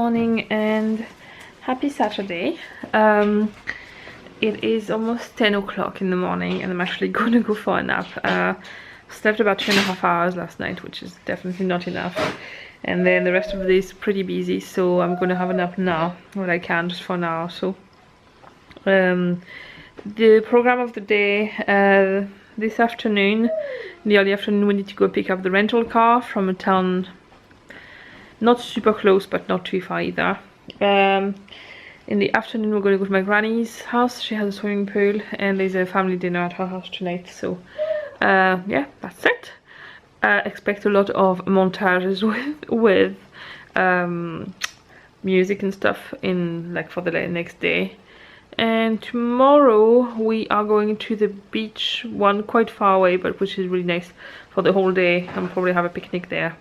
morning and happy Saturday. It is almost 10 o'clock in the morning and I'm actually going to go for a nap. Slept about 2.5 hours last night, which is definitely not enough. And then the rest of the day is pretty busy, so I'm going to have a nap now, when I can, just for an hour or so. The program of the day, this afternoon, in the early afternoon, we need to go pick up the rental car from a town not super close but not too far either. In the afternoon we're going to go to my granny's house. She has a swimming pool and there's a family dinner at her house tonight, so yeah, that's it. Expect a lot of montages with music and stuff in for the next day. And tomorrow we are going to the beach, one quite far away but which is really nice, for the whole day, and probably have a picnic there.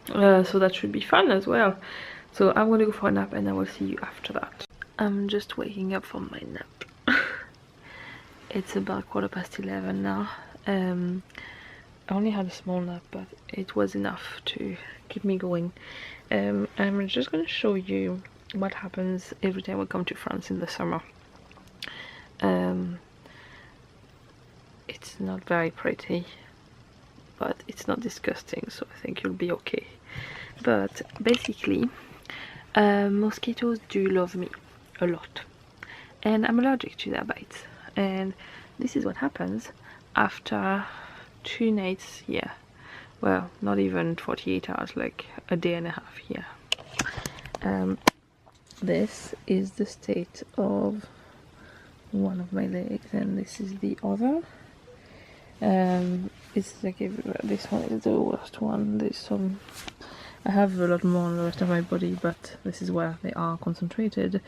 So that should be fun as well. So I'm gonna go for a nap and I will see you after that. I'm just waking up from my nap. It's about 11:15 now. I only had a small nap, but it was enough to keep me going. I'm just gonna show you what happens every time we come to France in the summer. It's not very pretty, but it's not disgusting, so I think you'll be okay. But basically, mosquitoes do love me a lot, and I'm allergic to their bites. And this is what happens after 2 nights here. Well, not even 48 hours, like a day and a half here. This is the state of one of my legs, and this is the other. It's like everywhere. This one is the worst one. There's some, I have a lot more on the rest of my body, but this is where they are concentrated.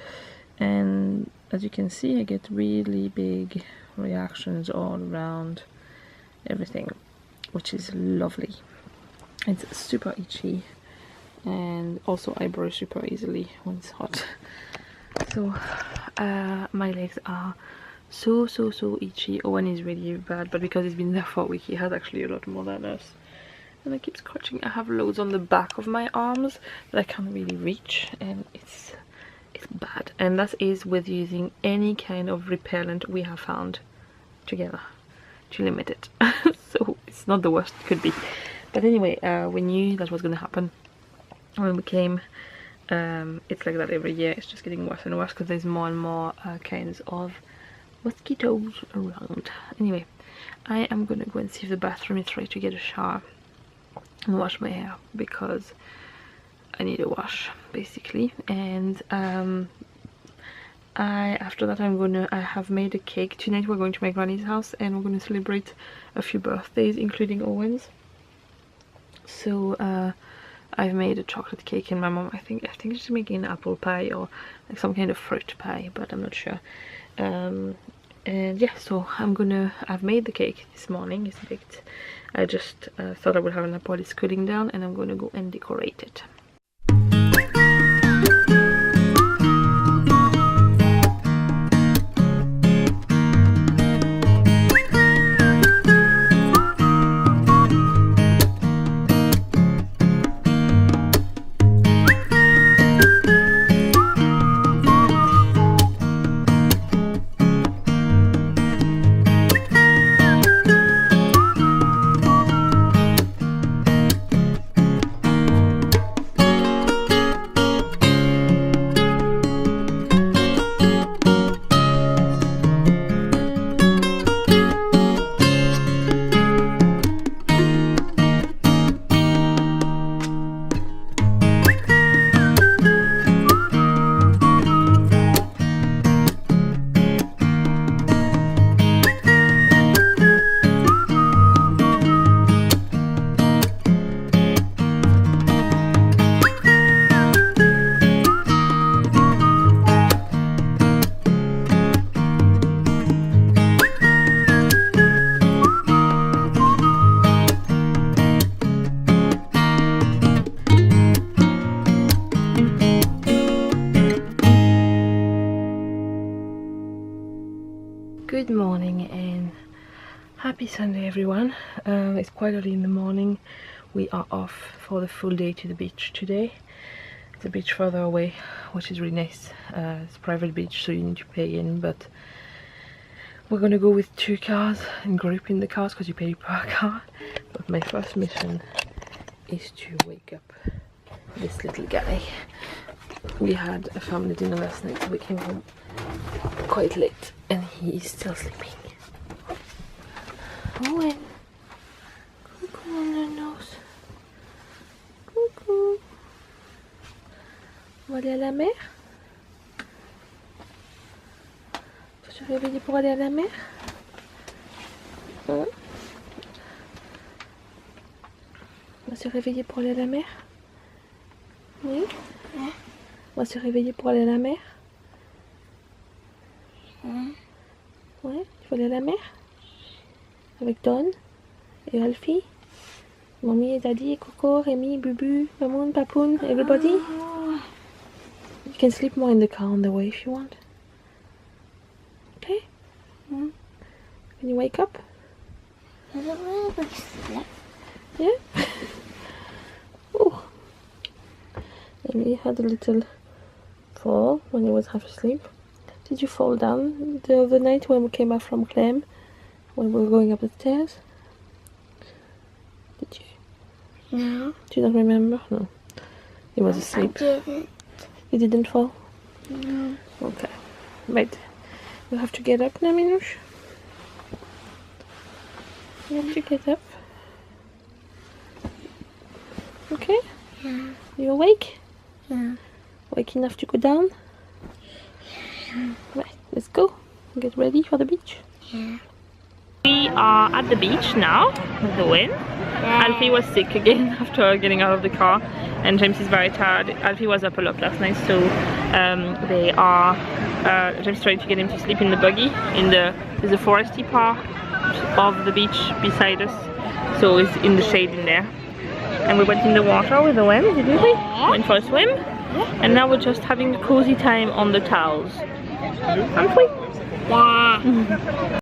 And as you can see, I get really big reactions all around everything, which is lovely. It's super itchy, and also I brush super easily when it's hot. So my legs are so itchy. Owen is really bad, but because he's been there for a week, he has actually a lot more than us. And I keep scratching. I have loads on the back of my arms that I can't really reach, and it's bad. And that is with using any kind of repellent we have found together to limit it. So it's not the worst it could be. But anyway, we knew that was going to happen when we came. It's like that every year. It's just getting worse and worse because there's more and more kinds of mosquitoes around. Anyway, I am gonna go and see if the bathroom is ready to get a shower and wash my hair, because I need a wash basically. And after that I have made a cake. Tonight we're going to my granny's house and we're going to celebrate a few birthdays, including Owen's. So I've made a chocolate cake, and my mom, I think she's making an apple pie or like some kind of fruit pie, but I'm not sure. And yeah, so I've made the cake this morning. It's baked. I just thought I would have a nap while it's cooling down, and I'm gonna go and decorate it. Good morning and happy Sunday everyone. It's quite early in the morning. We are off for the full day to the beach today. It's a beach further away, which is really nice. It's a private beach, so you need to pay in, but we're gonna go with 2 cars and group in the cars because you pay per car. But my first mission is to wake up this little guy. We had a family dinner last night, so we came home quite late and he is still sleeping. Owen, coucou on the nose. Coucou. On va aller à la mer? Tu te réveiller pour aller à la mer? Hein? On va se réveiller pour aller à la mer? Oui? On va se réveiller pour aller à la mer? Ouais, tu veux aller à la mer? Avec Don et Alfie? Mommy et Daddy, Coco, Rémi, Bubu, Mamoun, Papoun, everybody? You can sleep more in the car on the way if you want. Okay? Can you wake up? Yeah? Oh. And we had a little fall when he was half asleep. Did you fall down the other night when we came back from Clem? When we were going up the stairs? Did you? No. Do you not remember? No. He was asleep. I didn't. You didn't fall? No. Okay. Right. You have to get up now, Minouche. You have to get up. Okay? Yeah. You awake? Yeah. Awake enough to go down? Yeah. Right, let's go. Get ready for the beach. Yeah. We are at the beach now with the wind. Alfie was sick again after getting out of the car, and James is very tired. Alfie was up a lot last night, so James tried to get him to sleep in the buggy. There's a foresty part of the beach beside us, so it's in the shade in there. And we went in the water with the wind, didn't we? Went for a swim, and now we're just having a cozy time on the towels, aren't we? Yeah.